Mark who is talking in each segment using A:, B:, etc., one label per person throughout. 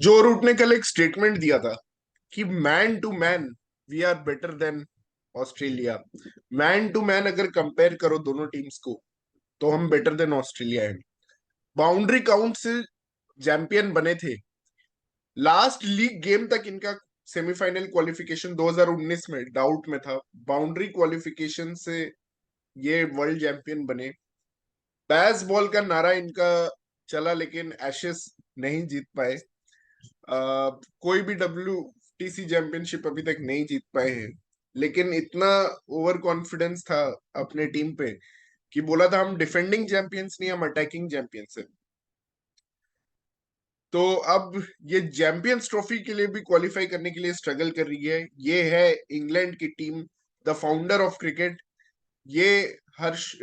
A: जो रूट ने कल एक स्टेटमेंट दिया था कि man to man we are better than Australia. Man to man अगर कंपेयर करो दोनों टीम्स को तो हम बेटर देन ऑस्ट्रेलिया हैं। बाउंड्री काउंट से चैंपियन बने थे। लास्ट लीग गेम तक इनका सेमीफाइनल क्वालिफिकेशन 2019 में डाउट में था। बाउंड्री क्वालिफिकेशन से ये वर्ल्ड चैंपियन बने। बैस बॉल का नारा इनका चला लेकिन एशेस नहीं जीत पाए। कोई भी WTC चैंपियनशिप अभी तक नहीं जीत पाए हैं। लेकिन इतना ओवर कॉन्फिडेंस था अपने टीम पे कि बोला था हम डिफेंडिंग चैंपियंस नहीं, हम अटैकिंग चैंपियंस हैं। तो अब ये चैंपियंस ट्रॉफी के लिए भी क्वालिफाई करने के लिए स्ट्रगल कर रही है। ये है इंग्लैंड की team, the founder of cricket. ये हर्ष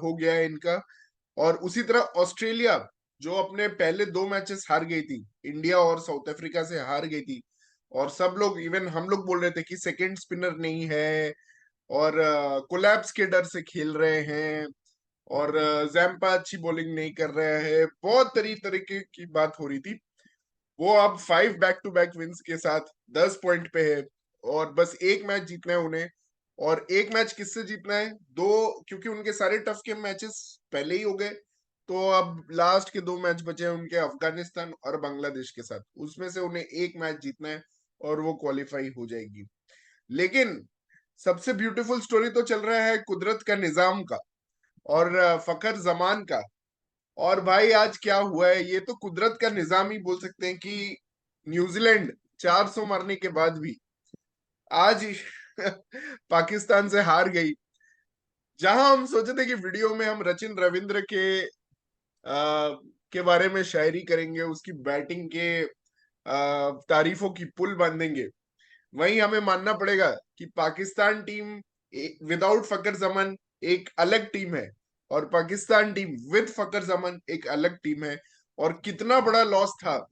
A: हो गया है इनका। और उसी तरह ऑस्ट्रेलिया जो अपने पहले दो मैचेस हार गई थी, इंडिया और साउथ अफ्रीका से हार गई थी। और सब लोग, इवन हम लोग बोल रहे थे कि सेकंड स्पिनर नहीं है और कोलैप्स के डर से खेल रहे हैं और जैम्पा अच्छी बॉलिंग नहीं कर रहा है, बहुत तरीके की बात हो रही थी। वो अब 5 बैक टू बैक विंस के साथ 10 पॉइंट पे है और बस एक मैच जीतना है उन्हें। और एक मैच किससे जीतना है? दो, क्योंकि उनके सारे टफ के मैचेस पहले ही हो गए। तो अब लास्ट के दो मैच बचे हैं उनके, अफगानिस्तान और बांग्लादेश के साथ। उसमें से उन्हें एक मैच जीतना है और वो क्वालिफाई हो जाएगी। लेकिन सबसे ब्यूटीफुल स्टोरी तो चल रहा है कुदरत का, निजाम का और फखर जमान का। और भाई आज क्या हुआ है, ये तो कुदरत का निजाम ही बोल सकते हैं कि न्यूजीलैंड 400 मारने के बाद भी आज पाकिस्तान से हार गई। जहां हम सोचे थे कि वीडियो में हम रचिन रविंद्र के बारे में शायरी करेंगे, उसकी बैटिंग के तारीफों की पुल बांधेंगे, वहीं हमें मानना पड़ेगा कि पाकिस्तान टीम विदाउट फकर जमान एक अलग टीम है और पाकिस्तान टीम विद फकर जमान एक अलग टीम है। और कितना बड़ा लॉस था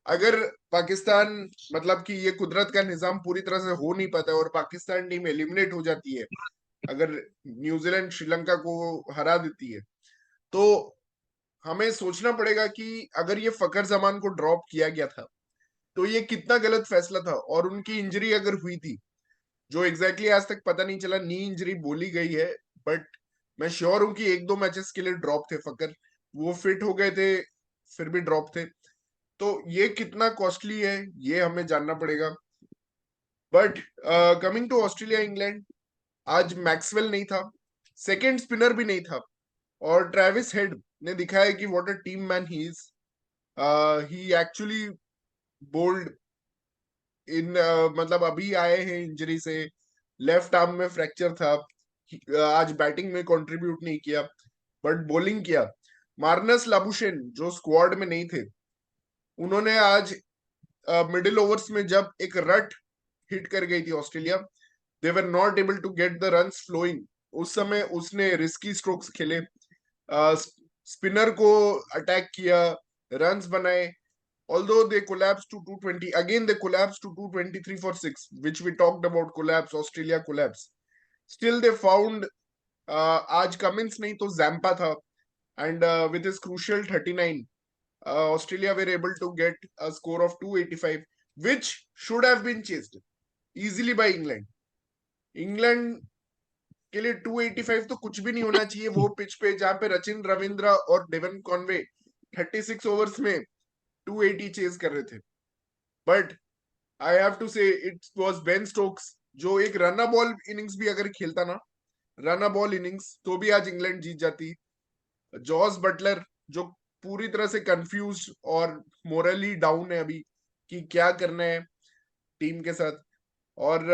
A: अगर पाकिस्तान, मतलब कि ये कुदरत का निजाम पूरी तरह से हो नहीं पाता है और पाकिस्तान टीम एलिमिनेट हो जाती है, अगर न्यूजीलैंड श्रीलंका को हरा देती है। तो हमें सोचना पड़ेगा कि अगर ये फकर जमान को ड्रॉप किया गया था तो ये कितना गलत फैसला था। और उनकी इंजरी अगर हुई थी, जो एग्जैक्टली आज तक पता नहीं चला, नी इंजरी बोली गई है, बट मैं श्योर हूं कि एक दो मैचेस के लिए ड्रॉप थे फकर। वो फिट हो गए थे फिर भी ड्रॉप थे। तो ये कितना कॉस्टली है ये हमें जानना पड़ेगा। But coming to Australia England, आज मैक्सवेल नहीं था, सेकंड स्पिनर भी नहीं था, और ट्रेविस हेड ने दिखाया कि what a team man he is. He actually bowled in, मतलब अभी आए हैं इंजरी से, लेफ्ट आर्म में फ्रैक्चर था। आज बैटिंग में कंट्रीब्यूट नहीं किया बट बॉलिंग किया। मार्नस लाबुशेन जो स्क्वाड में नहीं थे, उन्होंने आज मिडिल ओवर्स में जब एक रट हिट कर गई थी Australia, they were not able to get the runs flowing. उस समय उसने रिस्की स्ट्रोक्स खेले, स्पिनर को अटैक किया, रन्स बनाए। Although they collapsed to 220, again they collapsed to 223 for 6, which we talked about collapse, Australia collapse. Still they found, आज Cummins नहीं तो जैम्पा था, and with his crucial 39, Australia were able to get a score of 285, which should have been chased easily by England. England के लिए 285 तो कुछ भी नहीं होना चाहिए वो पिच पे जहां पे रचिन रविंद्र और डेवन कॉनवे 36 ओवर्स में 280 चेज कर रहे थे। बट आई हैव टू से इट वाज बेन स्टोक्स, जो एक रन बॉल इनिंग्स भी अगर खेलता ना, रन बॉल इनिंग्स, तो भी आज इंग्लैंड जीत जाती। जॉस बटलर जो पूरी तरह से कंफ्यूज और मोरली डाउन है अभी कि क्या करना है टीम के साथ। और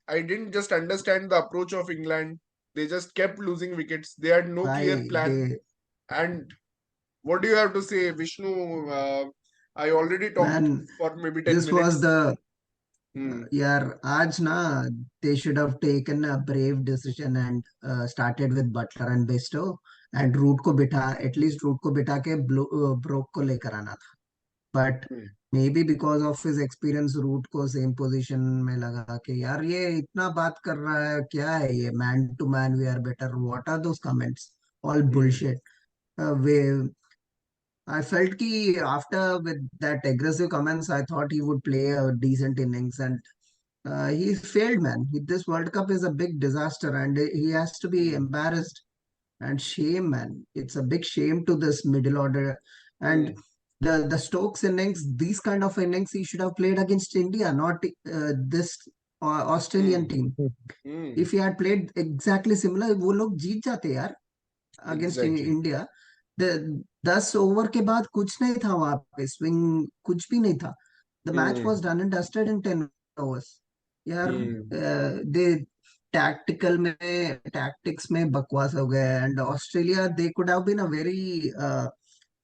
A: I didn't just understand the approach of England, they just kept losing wickets, they had no
B: भाई
A: clear
B: they
A: plan. And what do you have to say Vishnu? I already
B: man,
A: talked for maybe 10
B: this was
A: minutes.
B: The
A: hmm.
B: यार आज ना, they should have taken a brave decision and started with Buttler and Bairstow and Root को बिठा, at least root को बिठा के broke को लेकर आना था। But maybe because of his experience Root को सेम पोजीशन में लगा के, यार ये इतना बात कर रहा है, क्या है ये man to man we are better, what are those comments, all
A: hmm.
B: Bullshit way. I felt ki after with that aggressive comments, I thought he would play a decent innings, and he failed, man. This World Cup is a big disaster, and he has to be
A: Hmm.
B: embarrassed and shame, man. It's a big shame to this middle order. And
A: Hmm.
B: the Stokes innings, these kind of innings, he should have played against India, not this Australian
A: Hmm.
B: team.
A: Hmm.
B: If he had played exactly similar, वो लोग जीत जाते यार against
A: Exactly.
B: India. The 10 over के बाद कुछ नहीं था वहां पे, स्विंग कुछ भी नहीं था. The match
A: Hmm.
B: Was done and dusted in 10 overs यार.
A: Hmm.
B: दे टैक्टिकल में टैक्टिक्स में बकवास हो गए. And Australia, they could have been a very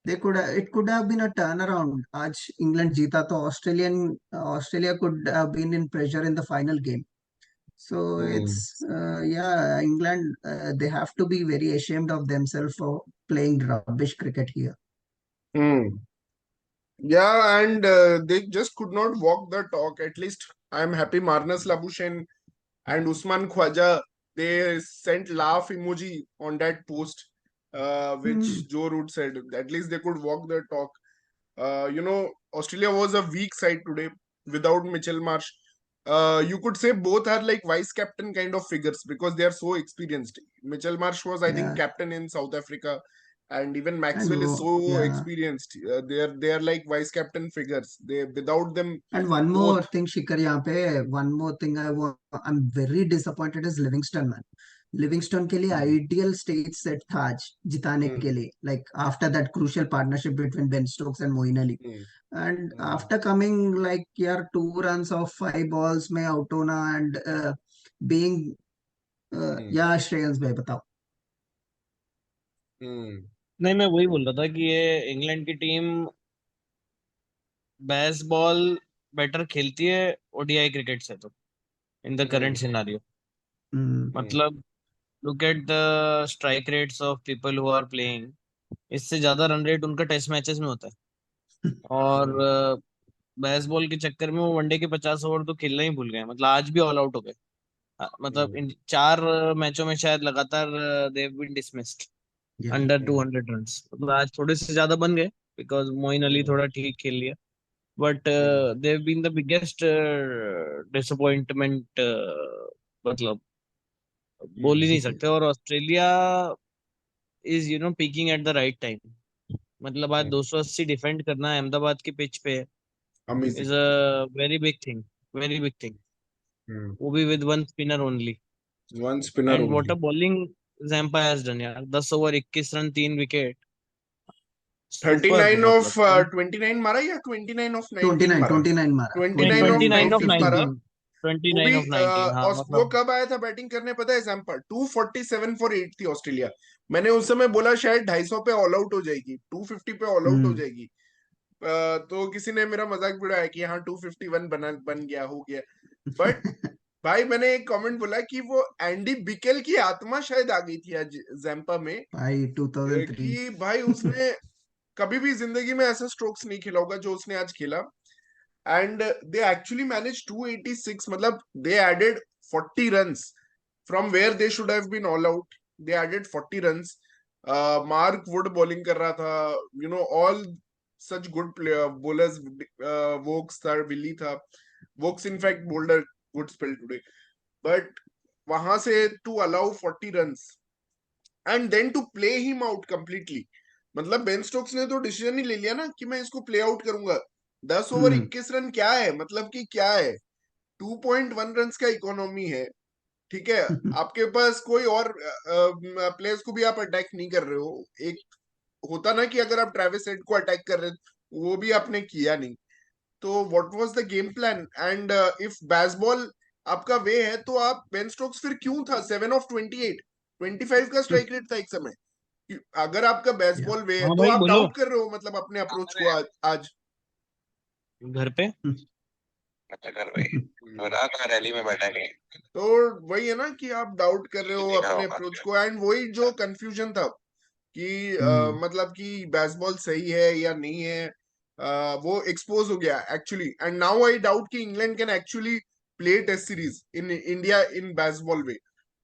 B: they could it could have been a turn around. आज इंग्लैंड जीता तो Australia could have been in pressure in the final game. So it's
A: Hmm.
B: yeah, England, they have to be very ashamed of themselves for playing rubbish cricket here.
A: Hmm. Yeah, and they just could not walk the talk. At least I'm happy Marnus Labuschagne and Usman Khwaja, they sent laugh emoji on that post,
B: Hmm.
A: which Joe Root said. At least they could walk the talk. Australia was a weak side today without Mitchell Marsh. You could say both are like vice captain kind of figures because they are so experienced. Mitchell Marsh was, I think,
B: Yeah,
A: captain in South Africa, and even
B: and
A: Maxwell is so
B: yeah,
A: experienced. They are like vice captain figures. They without them
B: and one
A: both.
B: more thing, Shikhar, यहाँ पे one more thing I want. I'm very disappointed is Livingston, man. Livingstone के लिए
A: Hmm.
B: Ideal stage set था आज जिताने के
A: Hmm.
B: लिए, like after that crucial partnership between Ben Stokes and Moeen Ali.
A: Hmm.
B: And
A: Hmm.
B: After coming like यार 2 runs off 5 balls में out होना एंड बीइंग
A: Hmm.
B: या श्रेयस भाई बताओ.
A: Hmm.
C: नहीं, मैं वही बोल रहा था कि ये इंग्लैंड की टीम बेस बॉल बेटर खेलती है ओडीआई क्रिकेट से, तो in the current
A: Hmm.
C: Scenario,
B: hmm.
A: Hmm.
C: मतलब look at the strike rates of people who are playing. इससे ज्यादा रन रेट उनका टेस्ट मैचेस में होता है. और
A: Hmm.
C: बेस बॉल के चक्कर में वो वनडे के 50 ओवर तो खेलना ही भूल गए. मतलब आज भी ऑल आउट हो गए. मतलब
A: Hmm.
C: इन 4 मैचों में शायद लगातार दे हैव बीन डिसमिस्ड
B: या.
C: Under
A: Hmm.
C: 200 रन्स. मतलब आज थोड़े से ज्यादा बन गए बिकॉज मोइन अली
A: Hmm.
C: थोड़ा ठीक खेल लिया. But
A: Hmm.
C: They have been the biggest disappointment. मतलब बोल ही नहीं सकते. और Australia is peaking at the right time. मतलब आज
A: Hmm.
C: 280 डिफेंड करना अहमदाबाद की पिच पे
A: Amazing.
C: Is a very big thing. Very big thing.
A: Hmm.
C: वो भी with one spinner only.
A: One spinner
C: and what a
A: only.
C: Bowling Zampa has done यार. 10 over 21 run 3 wicket.
A: 39
C: superb
A: of
C: मतलब.
A: 29 मारा या 29 of 19
B: 29
A: मारा?
B: 29 मारा,
A: 29
B: 29
A: of
C: 29 of
A: 19 मारा.
C: 19.
B: 15.
A: वो
C: 29
A: भी
C: ऑफ 19, हाँ
A: वो
C: मतलब.
A: कब आया था बैटिंग करने पता है? एग्जाम्पल 247 फॉर 8 थी ऑस्ट्रेलिया. मैंने उस समय बोला शायद 250 पे ऑल आउट हो जाएगी, 250 पे ऑल आउट हो
B: हम्म.
A: जाएगी. तो किसी ने मेरा मजाक उड़ाया कि हाँ 251 बन गया हो गया. बट भाई मैंने एक कमेंट बोला कि वो एंडी बिकेल की आत्मा शायद आ गई थी आज जैम्पा में.
B: भाई 2003.
A: कि भाई उसने कभी भी जिंदगी में ऐसा स्ट्रोक्स नहीं खेला होगा जो उसने आज खेला. And they actually manage 286. मतलब they added 40 runs from where they should have been all out. They added 40 runs. Mark Wood bowling कर रहा था. All such good player bowlers. Woakes था, विली था. Woakes in fact bowled a good spell today. But वहां से to allow 40 runs and then to play him out completely. मतलब Ben Stokes ने तो डिसीजन ही ले लिया ना कि मैं इसको प्ले आउट करूंगा. 10 ओवर
B: हम्म.
A: 21 रन क्या है? मतलब कि क्या है? 2.1 रन का इकोनॉमी है. ठीक है. आपके पास कोई और प्लेयर्स को भी आप अटैक नहीं कर रहे हो. एक होता ना कि अगर आप ट्रेविस हेड को अटैक कर रहे हो, वो भी आपने किया नहीं. तो what was the game plan? And if Bazball आपका वे है तो आप बेन स्टोक्स फिर क्यों था? 7 of 28, 25 का स्ट्राइक रेट था एक समय. अगर आपका
B: या.
A: बेसबॉल वे है
C: हाँ
A: तो
C: भाई
A: आप
C: बोलो.
A: डाउट कर रहे हो मतलब अपने अप्रोच को आज.
C: घर पे.
D: अच्छा कर भाई. तो रात में रैली में बैठा नहीं.
A: तो वही है ना कि आप डाउट कर रहे हो
D: देखा
A: अपने
D: होगा.
A: अप्रोच को. एंड वही जो कंफ्यूजन था कि
B: हम्म.
A: मतलब कि बेसबॉल सही है या नहीं है, वो एक्सपोज हो गया actually. And now I doubt कि England can actually play test series in India in Bazball way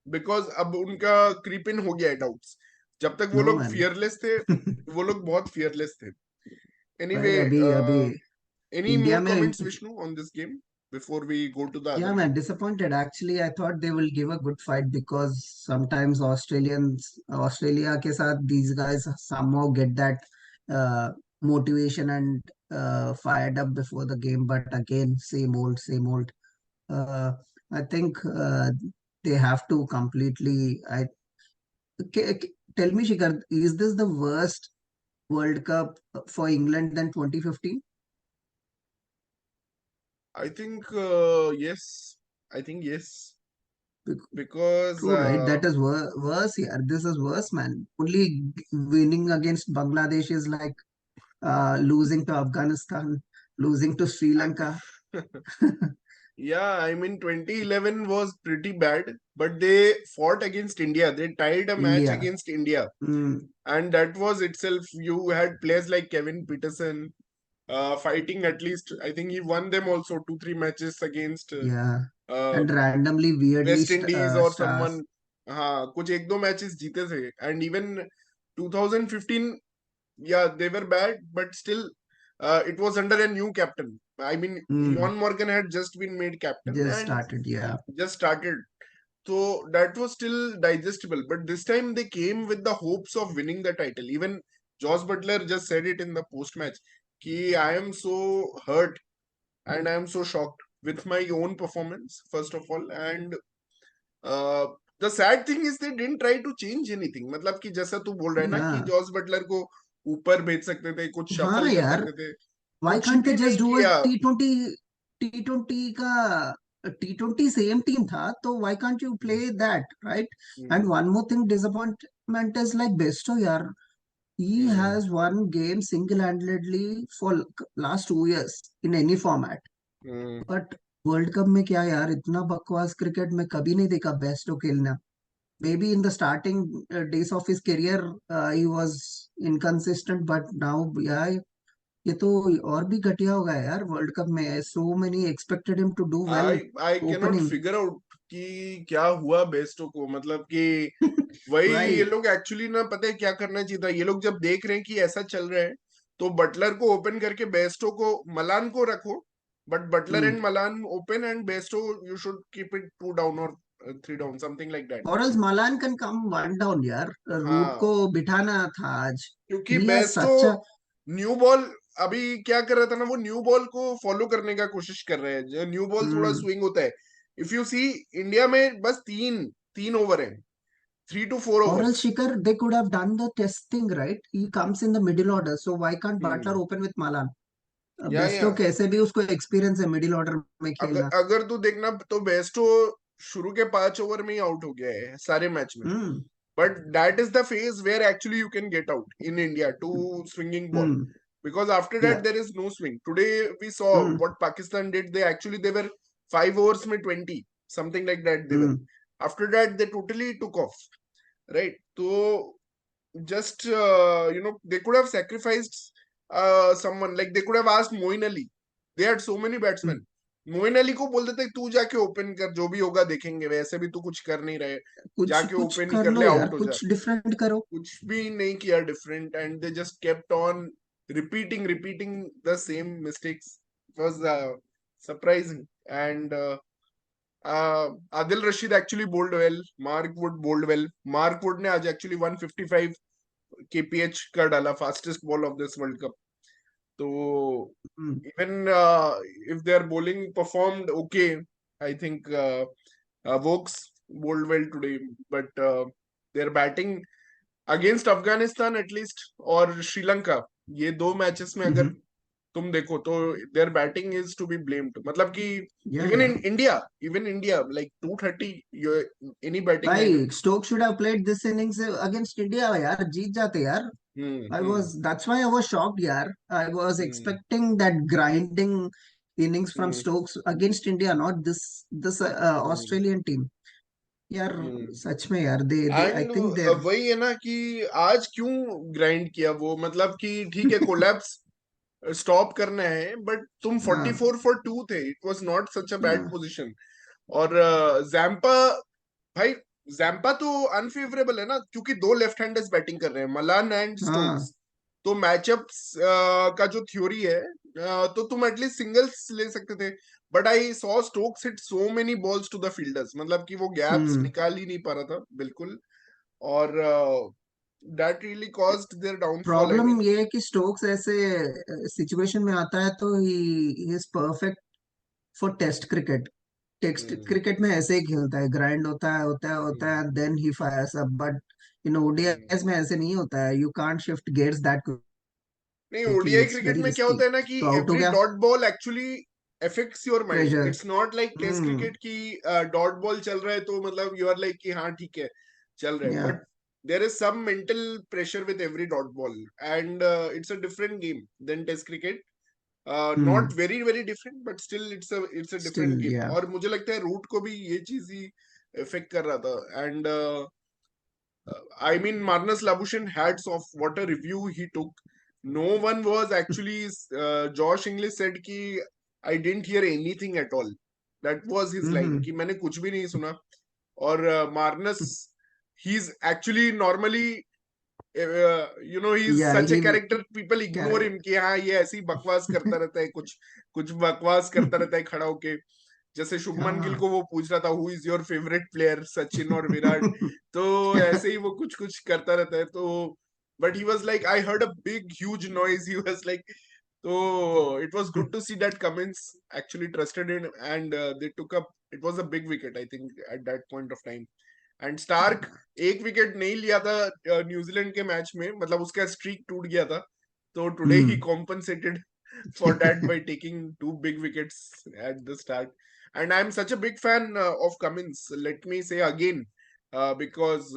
A: because अब उनका क्रीप इन हो गया है डाउट्स. जब तक वो
B: नो
A: लोग
B: मैन।
A: फियरलेस थे, वो लोग बहुत फियरलेस थे.
B: भाई
A: Anyway,
B: अभी अभी
A: any
B: इंडिया
A: more
B: में
A: comments, Vishnu, on this game before we go to the
B: Yeah,
A: other
B: man,
A: game?
B: disappointed. Actually, I thought they will give a good fight because sometimes Australia के साथ these guys somehow get that motivation and fired up before the game. But again, same old, same old. Uh, I think they have to completely. Tell me, Shikhar, is this the worst World Cup for England than 2015?
A: I think yes. I think yes.
B: Bec-
A: Because
B: True, right? That is worse here. This is worse, man. Only winning against Bangladesh is like losing to Afghanistan, losing to Sri Lanka.
A: yeah, I mean 2011 was pretty bad, but they fought against India. They tied a match
B: India.
A: against India,
B: Mm,
A: and that was itself. You had players like Kevin Peterson fighting at least. I think he won them also 2-3 matches against
B: yeah.
A: uh,
B: And randomly, weirdly
A: West Indies और
B: stars.
A: Someone. हाँ, कुछ एक दो matches जीते थे. And even 2015, yeah, they were bad, but still it was under a new captain. I mean,
B: Mm,
A: Ewan Morgan had just been made captain
B: just
A: and
B: started, yeah.
A: just started. So that was still digestible, but this time they came with the hopes of winning the title. Even Josh Butler just said it in the post match कि I am so hurt and I am so shocked with my own performance first of all. And the sad thing is they didn't try to change anything. मतलब कि जैसा तू बोल रहा है ना कि
B: Yeah.
A: जॉस बटलर को ऊपर भेज सकते थे, कुछ
B: हाँ
A: शफल कर
B: यार,
A: सकते थे,
B: why
A: कुछ
B: can't they
A: भी
B: just
A: नहीं
B: do a
A: किया.
B: T20 का T20 सेम टीम था तो why can't you play that, right? And one more thing, disappointment is like Besto यार. He has won games single-handedly for last 2 years in any format. But world cup में क्या यार, इतना बकवास cricket में कभी नहीं देखा बेस्टो खेलना. Maybe in the starting days of his career, he was inconsistent, but now, yeah, ये तो और भी घटिया हो गया यार वर्ल्ड कप में. So many expected him to do well
A: I can not
B: opening.
A: Figure out कि क्या हुआ बेस्टो को. मतलब कि वही ये
B: Right.
A: लोग एक्चुअली ना, पता है क्या करना चाहिए था. ये लोग जब देख रहे हैं कि ऐसा चल रहा है, तो बटलर को ओपन करके बेस्टो को, मलान को रखो. But Buttler
B: Hmm.
A: And Malan open and Bairstow you should keep it 2 down और 3 down, something like that.
B: Or else Malan can come one down यार. रूट को
A: हाँ,
B: बिठाना था आज.
A: क्योंकि
B: He has
A: Bairstow
B: such a.
A: New ball अभी क्या कर रहा था ना, वो न्यू बॉल को फॉलो करने का कोशिश कर रहे हैं. जो न्यू बॉल थोड़ा
B: Hmm.
A: स्विंग होता है. इफ यू सी, इंडिया में बस तीन तीन ओवर है, 3 to 4
B: Or else
A: overs.
B: Shikhar, they could have done the test thing, right? He comes in the middle order, so why can't Butler
A: hmm.
B: open with Malan?
A: या
B: Bairstow कैसे भी उसको experience है मिडिल ऑर्डर में
A: अगर
B: खेलना.
A: अगर तू देखना तो बेस्टो शुरू के 5 ओवर में ही आउट हो गया है सारे मैच में.
B: हम्म.
A: But that is the phase where actually you can get out in India to swinging ball.
B: Hmm.
A: Because after that
B: या.
A: there is no swing. Today we saw
B: hmm.
A: what Pakistan did. They were 5 overs में 20, something like that they were.
B: Hmm.
A: After that they totally took off, right? So just they could have sacrificed someone. Like they could have asked Moin Ali. They had so many batsmen. Moin Ali को बोल देते तू जाके open कर, जो भी होगा देखेंगे, वैसे भी तू कुछ कर नहीं रहे,
B: कुछ
A: जाके
B: कुछ
A: ओपन ही
B: कर
A: कर
B: लो
A: ले,
B: यार,
A: आउट हो जा.
B: कुछ डिफरेंट करो.
A: कुछ भी नहीं किया different. And they just kept on repeating the same mistakes. It was surprising. And Adil Rashid actually bowled well, Mark Wood bowled well. Mark Wood ने आज एक्चुअली 155 kph का डाला, fastest ball of this world cup. तो
B: hmm.
A: even if their bowling performed okay, I think Vokes bowled well today, but their batting against Afghanistan at least और श्रीलंका, ये दो matches में अगर
B: हम्म.
A: तुम देखो तो their batting is to be blamed. मतलब कि
B: या
A: even
B: या
A: in India like 230 any batting
B: भाई,
A: lineup.
B: Stoke should have played this innings against India यार, जीत जाते यार.
A: हम्म.
B: I
A: hmm.
B: was that's why I was shocked यार. I was
A: hmm.
B: expecting that grinding innings from
A: hmm.
B: Stokes against India, not this
A: hmm.
B: Australian team. यार
A: हम्म.
B: सच में यार, they I
A: and
B: think they're.
A: वही है ना कि आज क्यों ग्राइंड किया वो. मतलब कि ठीक है, कोलैप्स स्टॉप करना है, बट तुम
B: हाँ.
A: 44 for 2 थे. It was not such a bad
B: हाँ.
A: पोजीशन. और जैम्पा, भाई जैम्पा तो अनफेवरेबल है ना, क्योंकि दो लेफ्ट हैंडर्स बैटिंग कर रहे हैं, मलान एंड
B: हाँ।
A: स्टोक्स। तो मैचअप्स का जो थ्योरी है, तो तुम एटलीस्ट सिंगल्स ले सकते थे, but I saw Stokes hit so many balls to the fielders, मतलब कि वो गैप्स
B: हम्म।
A: निकाल ही नहीं पा रहा था बिल्कुल। और that really caused their downfall, I
B: problem
A: mean.
B: ये है कि स्टोक्स ऐसे सिचुएशन में आता है तो he is perfect for test cricket. Test cricket में ऐसे ही खेलता है, ग्राइंड होता है then he fires up, but in ODIs में ऐसे नहीं होता है, you can't shift gears that
A: नहीं,
B: quickly,
A: ODI
B: it's
A: cricket
B: very
A: में क्या
B: रिस्की।
A: होता है ना कि
B: तो आउट हो
A: एवरी
B: गया।
A: Dot ball actually affects your mind.
B: Pressure.
A: It's not like test
B: hmm.
A: Cricket की डॉट बॉल चल रहा है तो मतलब यू आर लाइक कि हाँ ठीक है चल रहा है,
B: yeah.
A: But there is some mental pressure with every dot ball, and it's a different game than test cricket. Not
B: hmm.
A: Very very different, but still it's a different
B: still
A: game.
B: Yeah.
A: और मुझे लगता है root को भी ये चीज ही effect कर रहा था, and I mean, Marnus Labuschagne, hats off. What a review he took. No one was actually. Josh English said कि I didn't hear anything at all. That was his line
B: हम्म।
A: कि मैंने कुछ भी नहीं सुना. और Marnus, he's actually normally, he's
B: या
A: such a
B: he
A: character. People ignore him कि हाँ ये ऐसी बकवास करता रहता है, कुछ कुछ बकवास करता रहता है खड़ा होके। जैसे शुभमन गिल
B: हाँ।
A: को वो पूछ रहा था who is your favourite player, Sachin और विराट। तो ऐसे ही वो कुछ कुछ करता रहता है। तो but he was like, I heard a big huge noise, he was like. तो it was good to see that Cummins actually trusted in, and they took up, it was a big wicket I think at that point of time. And Starc एक wicket नहीं लिया था New Zealand के match में, मतलब उसका streak टूट गया था। तो today he
B: hmm.
A: Compensated for that by taking two big wickets at the start. And I'm such a big fan of Cummins. Let me say again, because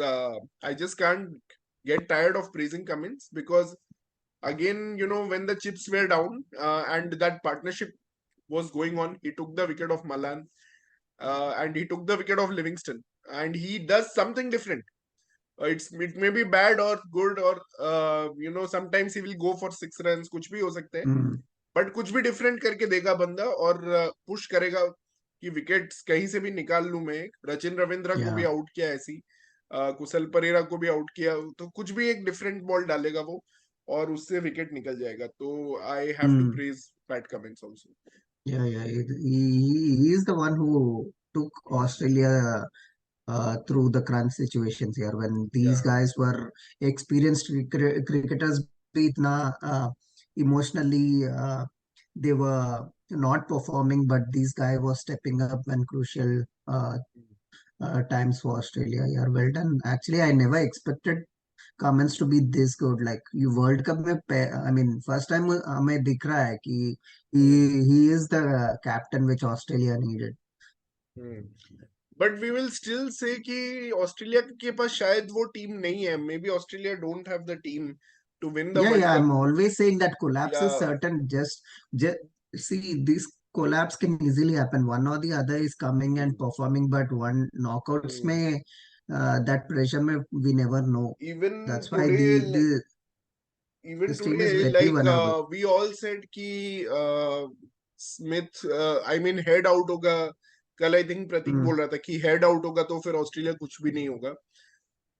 A: I just can't get tired of praising Cummins, because again, when the chips were down and that partnership was going on, he took the wicket of Malan, and he took the wicket of Livingston, and he does something different. It may be bad or good, or sometimes he will go for 6 runs, कुछ भी हो सकता है,
B: हम्म।
A: But कुछ भी different करके देगा बंदा, और पुश करेगा कि विकेट्स कहीं से भी निकाल लूं मैं। रचिन रविंद्रा को
B: या।
A: भी आउट किया ऐसी, कुशल परेरा को भी आउट किया, तो कुछ भी एक डिफरेंट बॉल डालेगा वो, और उससे विकेट निकल जाएगा। तो I have to
B: hmm.
A: Praise Pat Cummins also.
B: Yeah, he is the one who took Australia through the crunch situations here when
A: या
B: these guys were experienced cricketers. भी इतना emotionally they were not performing, but these guy was stepping up when crucial times for Australia. Yeah, well done. Actually, I never expected Cummins to be this good. Like you World Cup में I mean first time हमें दिख रहा है कि he is the captain which Australia needed.
A: But we will still say कि Australia के पास शायद वो टीम नहीं है, maybe Australia don't have the team to win the
B: Yeah,
A: world
B: yeah. I'm
A: cup.
B: always saying that collapse
A: या
B: is certain. Just see this collapse can easily happen. One or the other is coming and performing, but one knockouts may that pressure may we never know.
A: Even
B: That's why
A: today
B: this
A: even
B: team is
A: today
B: very
A: like
B: vulnerable.
A: We all said कि Smith, I mean Head out होगा। कल I think Prateek
B: Hmm.
A: बोल रहा था कि head out होगा तो फिर ऑस्ट्रेलिया कुछ भी नहीं होगा।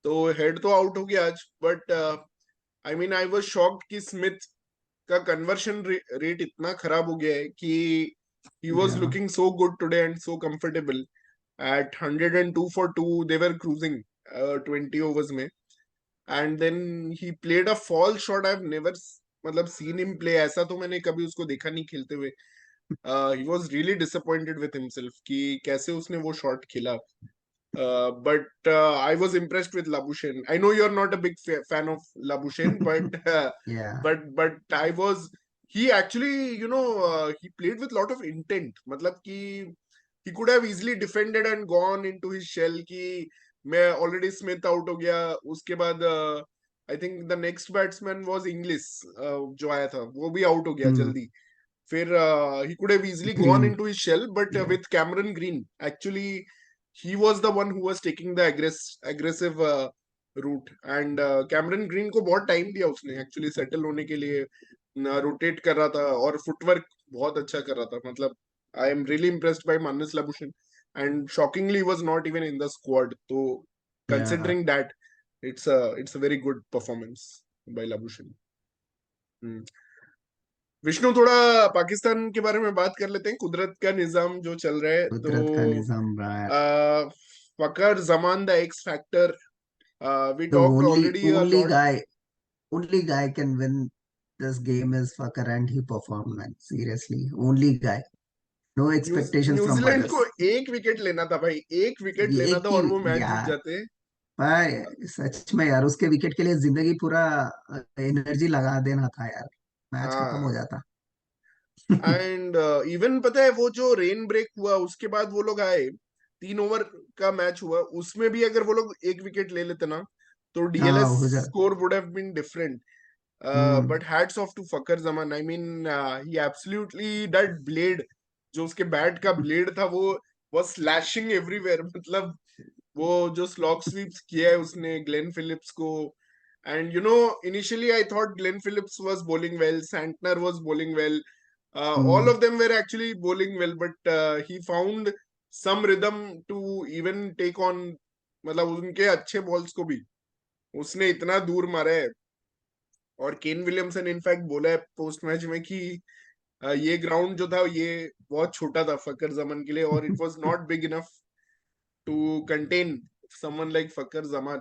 A: तो हेड तो आउट हो गया आज, but I mean I was shocked कि स्मिथ का कन्वर्शन रेट इतना खराब हो गया है कि he was
B: Yeah.
A: looking so good today and so comfortable at 102 for 2, they were cruising 20 overs में, and then he played a fall shot I've never मतलब seen him play, ऐसा तो मैंने कभी उसको देखा नहीं खेलते हुए। he was really disappointed with himself कि कैसे उसने वो शॉट खेला। But I was impressed with Labuschagne. I know you're not a big fan of Labuschagne, but
B: Yeah.
A: but I was. He actually, he played with lot of intent. मतलब कि he could have easily defended and gone into his shell कि मैं already Smith out हो गया, उसके बाद I think the next batsman was English, जो आया था वो भी out हो गया
B: Hmm.
A: जल्दी। फिर he could have easily gone
B: Green.
A: into his shell, but
B: Yeah.
A: with Cameron Green, actually, he was the one who was taking the aggressive route. And Cameron Green को बहुत टाइम दिया उसने actually settle होने के लिए, rotate कर रहा था और फुटवर्क बहुत अच्छा कर रहा था। मतलब I am really impressed by Marnus Labuschagne, and shockingly was not even in the squad. तो considering that it's a very good performance by Labu. Vishnu, थोड़ा पाकिस्तान के बारे में बात कर लेते हैं. कुदरत का निजाम जो चल रहा है,
B: कुदरत का निजाम रहा है.
A: Fakhar Zaman the X factor. We
B: The
A: talked already a lot.
B: only guy can win this game is Fakhar, and he performed, man. Seriously, only guy. No expectations from
A: New Zealand
B: others.
A: को एक विकेट लेना था भाई, एक विकेट
B: ये
A: लेना था
B: कि
A: और वो मैच जीत
B: यार
A: जाते.
B: भाई सच में यार, उसके विकेट के लिए जिंदगी पूरा एनर्जी लगा देना था यार. मैच खत्म हो
A: हाँ.
B: जाता.
A: एंड इवन पता है, वो जो रेन ब्रेक हुआ उसके बाद वो लोग आए, 3 ओवर का मैच हुआ, उसमें भी अगर वो लोग एक विकेट ले लेते ना, तो
B: हाँ
A: डीएलएस
B: हो जा.
A: Score would have been different.
B: Hmm.
A: But hats off to Fakhar Zaman. I mean, he absolutely that blade, जो उसके बैट का ब्लेड था, वो वाज स्लैशिंग एवरीवेयर. मतलब वो जो स्लॉग स्वीप्स किया है उसने ग्लेन फिलिप्स को. And initially I thought Glenn Phillips was bowling well, Santner was bowling well. All
B: hmm.
A: of them were actually bowling well, but he found some rhythm to even take on. मतलब उनके अच्छे balls को भी उसने इतना दूर मारा है. और केन विलियमसन इनफैक्ट बोला है पोस्ट मैच में कि ये ग्राउंड जो था ये बहुत छोटा था फकर जमान के लिए, और it was not big enough to contain someone like Fakhar Zaman.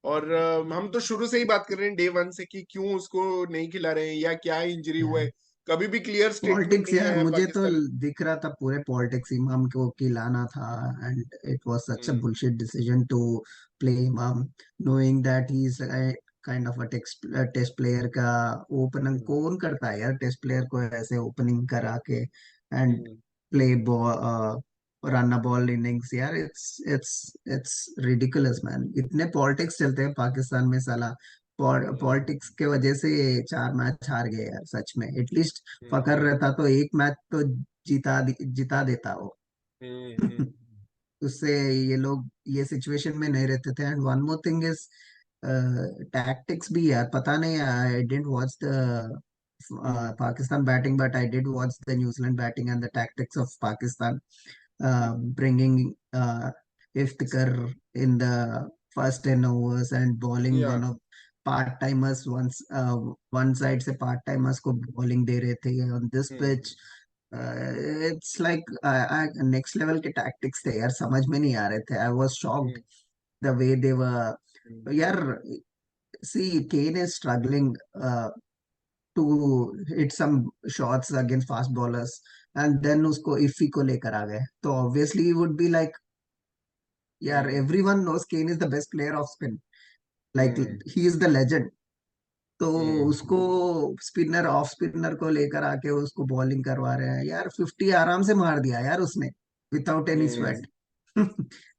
A: और हम तो शुरू से ही बात कर रहे हैं डे 1 से कि क्यों उसको नहीं खिला रहे हैं या क्या इंजरी हुआ है. कभी भी क्लियर स्टेटमेंट
B: पॉलिटिक्स
A: नहीं
B: यार,
A: आया
B: मुझे तो
A: पाकिस्तान.
B: दिख रहा था पूरे पॉलिटिक्स इमाम को खिलाना था. And it was such a
A: hmm.
B: Bullshit decision to play Imam, knowing that he is kind of a test player का ओपनिंग
A: हम्म.
B: कौन करता है यार, टेस्ट प्लेयर को ऐसे ओपनिंग करा के and
A: hmm.
B: Play ball, run a ball innings यार. It's ridiculous man. इतने पॉलिटिक्स चलते हैं पाकिस्तान में साला.
A: हम्म.
B: पॉलिटिक्स के वजह से 4 मैच हार गए यार सच में. एटलीस्ट फकर
A: हम्म.
B: रहता तो एक मैच तो जिता देता वो.
A: हम्म.
B: उससे ये लोग ये सिचुएशन में नहीं रहते थे. And one more thing is tactics भी यार. पता नहीं, I didn't watch the
A: hmm.
B: Pakistan batting, but I did watch the New Zealand batting and the tactics of Pakistan. Bringing Iftikhar in the first 10 overs and bowling
A: या.
B: one of part-timers. One side से part-timers को bowling दे रहे थे on this pitch.
A: Hmm.
B: It's like next level के tactics थे यार. समझ में नहीं आ रहे थे. I was shocked
A: hmm.
B: the way they were.
A: हम्म.
B: यार see, Kane is struggling to hit some shots against fast bowlers, and then उसको इफी को लेकर आ गए. तो obviously it would be like, यार
A: हम्म.
B: everyone knows Kane is the best player of spin, like
A: hmm.
B: he is the legend. तो
A: हम्म.
B: उसको spinner off spinner को लेकर आके उसको बॉलिंग करवा रहे हैं यार. 50 आराम से मार दिया यार उसने, without any
A: hmm.
B: Sweat.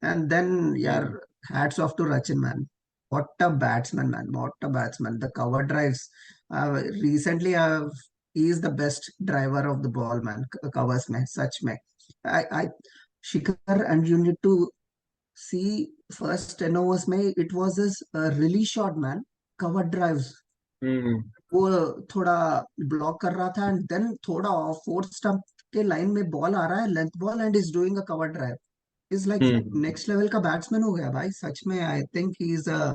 B: And then यार,
A: hmm.
B: hats off to Rachin, man. What a batsman, man. What a batsman. The cover drives. Recently, he is the best driver of the ball, man. Covers में सच में. I Shikhar, and you need to see first 10 overs में it was his release shot, man. Cover drives.
A: हम्म.
B: वो थोड़ा block कर रहा था, and then थोड़ा of fourth stump के लाइन में बॉल आ रहा है, length ball, and is doing a cover drive. Is like
A: hmm.
B: Next level का बैट्समैन हो गया भाई सच में. I think he is a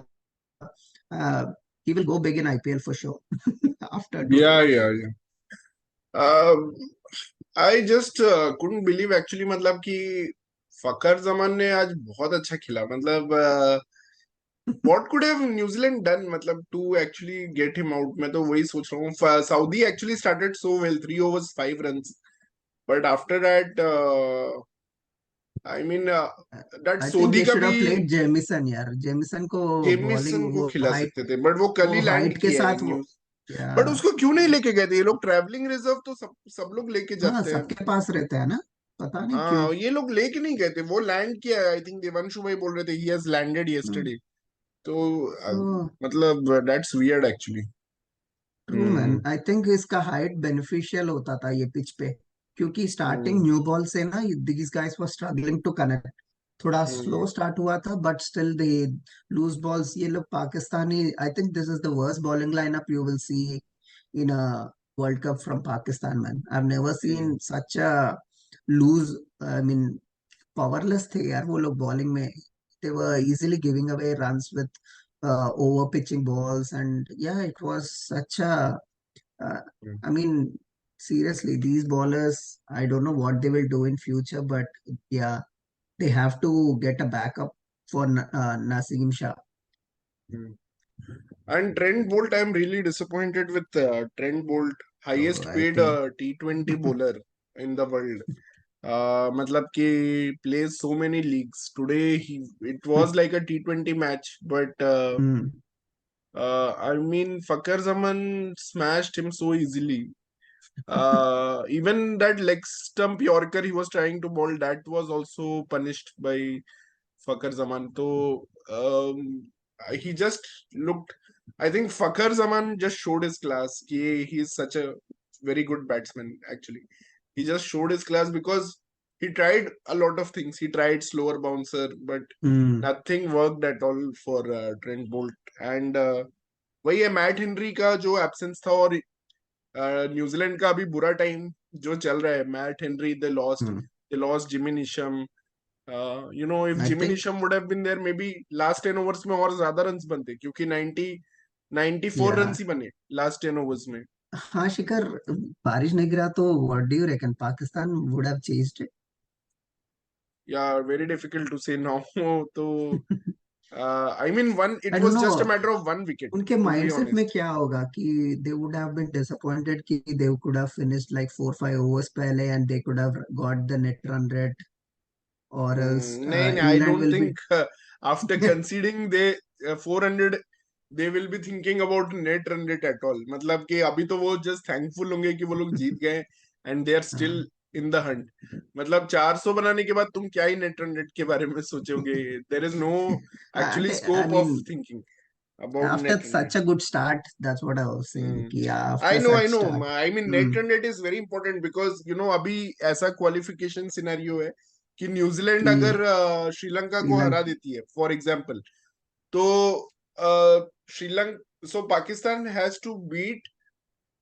B: he will go big in IPL for sure after
A: या.
B: today.
A: या. I just couldn't believe actually. मतलब कि फकर जमान ने आज बहुत अच्छा खेला. मतलब what could have New Zealand done, मतलब to actually get him out. मैं तो वही सोच रहा हूँ. Southee actually started so well, 3 overs 5 runs, but after that I mean that
B: I think
A: Sodhi
B: they
A: का
B: शुड
A: भी
B: हैव प्लेड जेमिसन यार. जेमिसन को बॉलिंग,
A: जेमिसन को
B: वो
A: खिला
B: हाइट,
A: सकते थे, बट वो कल
B: वो
A: ही लैंड
B: हाइट के
A: किया है
B: साथ वो.
A: न्यूज.
B: या
A: बट उसको क्यों नहीं लेके गए थे ये लोग? ट्रैवलिंग रिजर्व तो सब सब लोग लेके
B: हाँ,
A: जाते हैं.
B: सबके पास रहता है ना. पता नहीं क्यों.
A: हाँ, ये लोग लेके नहीं गए थे. वो लैंड किया है. आई थिंक देवांशु भाई बोल रहे थे he has landed
B: hmm.
A: Yesterday. तो
B: तो
A: मतलब that's weird actually.
B: True man.
A: Hmm.
B: I think इसका हाइट बेनिफिशियल होता था ये पिच पे, क्योंकि स्टार्टिंग
A: हम्म.
B: न्यू बॉल से ना these guys were struggling to connect. थोड़ा
A: हम्म.
B: स्लो स्टार्ट हुआ था, but still they loose balls. ये लोग Pakistani, I think this is the worst bowling lineup you will see in a world cup from Pakistan, man. I have never seen
A: hmm.
B: Such a loose. I mean powerless थे यार वो लोग bowling में. they were easily giving away runs with over pitching balls, and yeah, it was such a. I mean, seriously, these bowlers, I don't know what they will do in future, but yeah, they have to get a backup for Naseem Shah.
A: Hmm. And Trent Bolt, I'm really disappointed with Trent Bolt,
B: So
A: highest
B: I
A: paid
B: think,
A: T20 bowler in the world. मतलब कि plays so many leagues. Today it was like a T20 match, but
B: mm,
A: I mean Fakhar Zaman smashed him so easily. Even that leg stump Yorker he was trying to bowl, that was also punished by Fakhar Zaman. So he just looked. I think Fakhar Zaman just showed his class. He is such a very good batsman. Actually, he just showed his class because he tried a lot of things. He tried slower bouncer, but
B: mm,
A: nothing worked at all for Trent Bolt. And वही है Matt Henry का जो absence था और New Zealand का अभी बुरा time जो चल रहा है Matt Henry
B: mm.
A: They lost Jimmy Neesham you know if
B: I
A: Jimmy
B: think,
A: Nisham would have been there maybe last 10 overs में और ज्यादा रन्स बनते क्योंकि 94
B: yeah.
A: रन्स ही बने लास्ट 10 overs में
B: हाँ शिखर, बारिश नहीं गिरा तो what do you reckon Pakistan would have chased
A: yeah very difficult to say now तो I mean one
B: I
A: it
B: don't
A: was
B: know
A: just a matter of one wicket
B: उनके
A: to be
B: mindset में
A: honest
B: क्या होगा कि they would have been disappointed कि they could have finished like 4-5 overs पहले and they could have got the net run rate और else
A: नहीं नहीं I
B: England
A: don't
B: will be
A: think after conceding they 400 they will be thinking about net run rate at all मतलब कि अभी तो वो just thankful होंगे कि वो लोग जीत गए and they are still in the hunt मतलब 400 बनाने के बाद तुम क्या ही net run rate के बारे में सोचोगे there is no actually
B: I
A: scope of
B: mean
A: thinking about
B: after
A: net run
B: such
A: rate.
B: A good start that's what I was saying
A: Hmm.
B: कि after
A: I
B: such
A: know.
B: Start
A: I mean, net run rate is very important because you know अभी ऐसा qualification scenario है कि New Zealand
B: कि
A: अगर श्रीलंका को
B: श्रीलंका
A: हरा देती है फॉर एग्जाम्पल तो Sri Lanka so Pakistan has to beat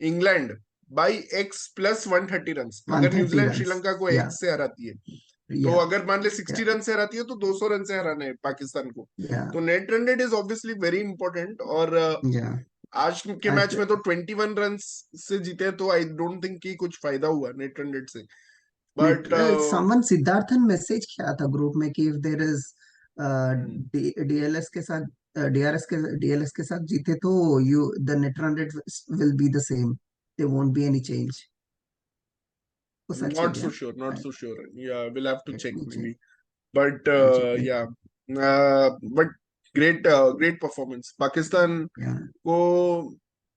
A: England by X plus 130 run अगर
B: 130
A: न्यूजीलैंड
B: रन्स
A: श्रीलंका को
B: या
A: एक्स से हराती है तो
B: या
A: अगर मान ले 60 रन से हराती है तो 200 रन से हराना है पाकिस्तान को
B: या
A: तो net run rate is obviously very important और
B: या
A: आज के मैच में तो 21 रन से जीते तो आई डोंट थिंक कि कुछ फायदा हुआ नेट रन रेट से बट
B: समवन सिद्धार्थन मैसेज किया था ग्रुप में कि इफ देयर इज डीएलएस के साथ डीएलएस के साथ जीते तो you the net run rate will be the same there won't be any change वो सच है क्या
A: not so sure yeah we'll have to
B: let
A: check
B: me check
A: maybe but
B: I check it
A: yeah but great performance Pakistan
B: या
A: को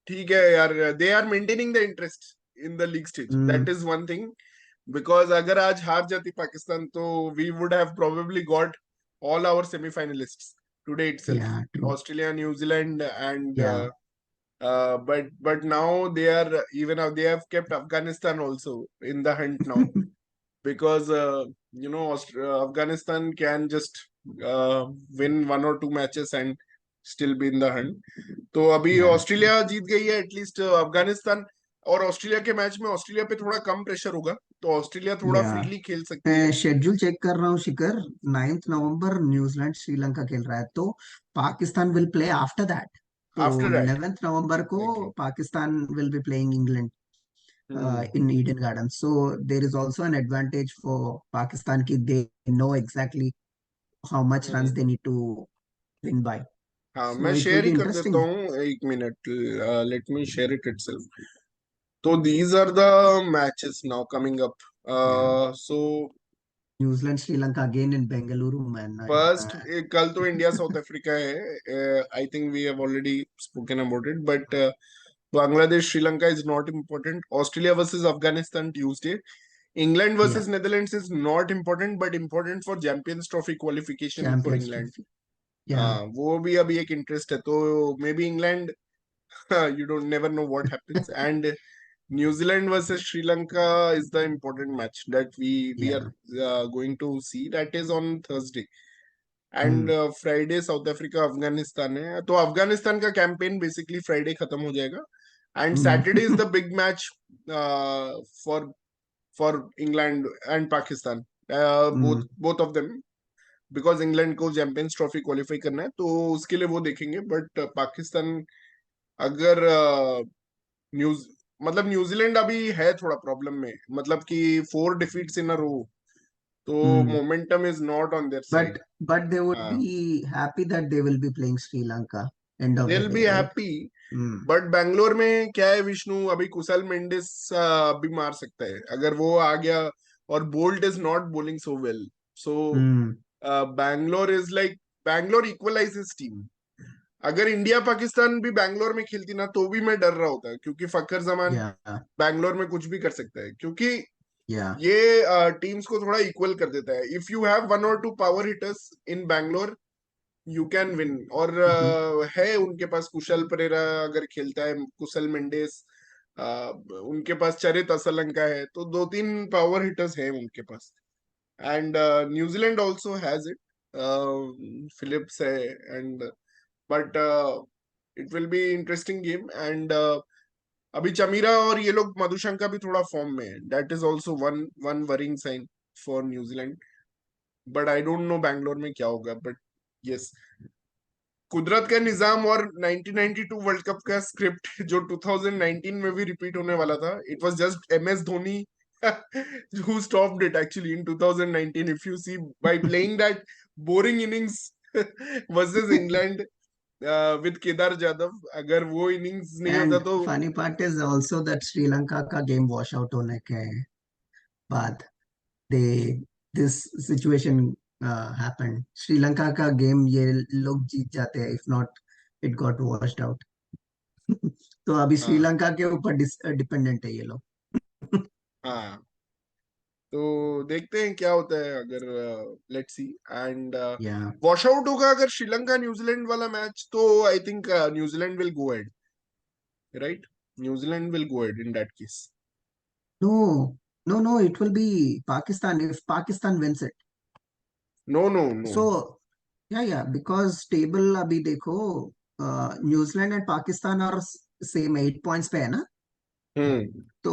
A: ठीक है यार they are maintaining the interest in the league stage that is one thing because अगर आज हार जाती पाकिस्तान तो we would have probably got all our semi-finalists today itself
B: या true
A: Australia New Zealand and
B: या
A: but now they are even now they have kept Afghanistan also in the hunt now because you know Afghanistan can just win one or two matches and still be in the hunt. तो अभी
B: या
A: Australia जीत गई है at least Afghanistan और Australia के match में Australia पे थोड़ा कम प्रेशर होगा तो ऑस्ट्रेलिया थोड़ा
B: या
A: फ्रीली खेल सकती है
B: मैं शेड्यूल चेक कर रहा हूँ शिखर 9th नवंबर न्यूजीलैंड श्रीलंका खेल रहा है तो Pakistan will play after that तो
A: आफ्टर दैट
B: 11th नवंबर को
A: okay
B: Pakistan will be playing England in Eden Gardens. So there is also an advantage for Pakistan ki they know exactly how much runs they need to win by.
A: हाँ
B: So
A: मैं
B: it will
A: share he
B: be
A: कर देता
B: interesting.
A: हूँ एक minute let me share it itself तो these are the matches now coming up
B: Yeah.
A: so
B: New Zealand, Sri Lanka again in Bengaluru, man.
A: First कल तो India South Africa है I think we have already spoken about it but Bangladesh Sri Lanka is not important Australia versus Afghanistan Tuesday England
B: Yeah.
A: Versus Netherlands is not important but important for champions trophy qualification for
B: Champions
A: England
B: Trophy. Yeah.
A: हाँ वो भी अभी एक interest है तो may be England you don't never know what happens and New Zealand versus Sri Lanka is the important match that we are
B: Yeah.
A: going to see that is on Thursday and
B: Hmm.
A: Friday South Africa Afghanistan है तो अफगानिस्तान का campaign basically Friday खत्म हो जाएगा and
B: Hmm.
A: Saturday is the big match uh, for for England and Pakistan
B: Hmm.
A: both of them because England को champions trophy qualify करना है, तो उसके लिए वो देखेंगे। बट पाकिस्तान अगर न्यूज मतलब न्यूजीलैंड अभी है थोड़ा प्रॉब्लम में, मतलब कि 4 डिफीट्स इन अ रो, तो
B: Hmm.
A: Momentum is not on their
B: But
A: side.
B: but they would
A: हाँ,
B: be happy that they will be playing Sri Lanka end of
A: they
B: the
A: will be
B: day, right?
A: Happy.
B: Hmm.
A: But Bangalore में क्या है विष्णु, अभी कुशल मेंडिस भी मार सकता है अगर वो आ गया, और Boult is not bowling so well. So
B: Hmm.
A: Bangalore is like, Bangalore equalises team. अगर इंडिया पाकिस्तान भी बैंगलोर में खेलती ना, तो भी मैं डर रहा होता, क्योंकि फखर जमान
B: Yeah.
A: बैंगलोर में कुछ भी कर सकता है, क्योंकि
B: Yeah.
A: ये टीम्स को थोड़ा इक्वल कर देता है। इफ यू हैव 1 और 2 power hitters in Bangalore, you can win. और
B: Mhm.
A: है उनके पास कुशल परेरा अगर खेलता है, कुशल मेंडिस, उनके पास चरित असलंका है, तो 2-3 पावर हिटर्स है उनके पास। And New Zealand also has it, Phillips है, and but it will be interesting game. And अभी चमीरा और ये लोग, मधुशंका भी थोड़ा फॉर्म में है, that is also one one worrying sign for New Zealand. But I don't know Bangalore में क्या होगा, बट यस, कुदरत का निजाम और 1992 वर्ल्ड कप का स्क्रिप्ट जो 2019 में भी रिपीट होने वाला था, it was just MS Dhoni who stopped it actually in 2019, if you see, by playing that boring innings versus England with Kedar Jadhav। अगर वो innings नहीं होता
B: And
A: तो
B: funny part is also that Sri Lanka का game wash out होने के बाद they this situation happened. Sri Lanka का गेम ये लोग जीत जाते हैं, if not it got washed out. तो अभी
A: हाँ,
B: श्रीलंका के ऊपर डिपेंडेंट है ये लोग.
A: हाँ, तो देखते हैं क्या होता है। अगर let's see. And
B: Yeah.
A: Wash out होगा अगर श्रीलंका न्यूजीलैंड वाला मैच, तो I think New Zealand will go ahead, right? New Zealand will go ahead in that case.
B: No, no, no, it will be Pakistan if Pakistan wins it.
A: No, no, no.
B: So, yeah, because table अभी देखो, New Zealand and Pakistan और same 8 points पे है ना.
A: हम्म।
B: तो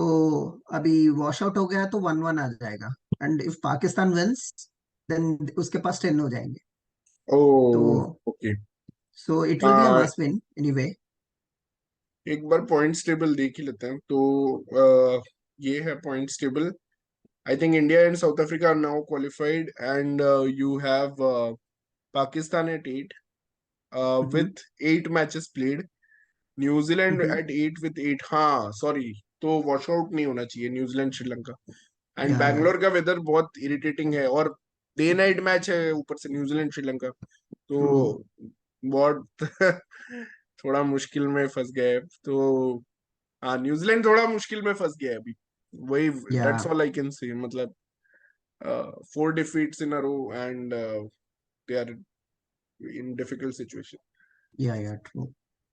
B: अभी wash out हो गया तो 1-1 आ जाएगा. And if Pakistan wins then उसके पास 10 हो जाएंगे.
A: ओ,
B: तो
A: okay.
B: So it will be a
A: हाँ,
B: मस्ट विन एनीवे.
A: एक बार पॉइंट्स टेबल देख ही लेते हैं। तो ये है points table. I think India and South Africa are now qualified, and you have Pakistan at 8 with 8 matches played, New Zealand at 8 with 8। हाँ, sorry, तो वॉश आउट नहीं होना चाहिए न्यूजीलैंड श्रीलंका। एंड
B: या
A: बैंगलोर का वेदर बहुत इरिटेटिंग है, और डे नाइट मैच है ऊपर से न्यूजीलैंड श्रीलंका,
B: ट्रू.
A: तो बहुत थोड़ा मुश्किल में फंस गए। तो हाँ, न्यूजीलैंड थोड़ा मुश्किल में फंस गया है अभी, वही,
B: या
A: that's all I can say. मतलब 4 defeats in a row, and they are in difficult situation.
B: Yeah true.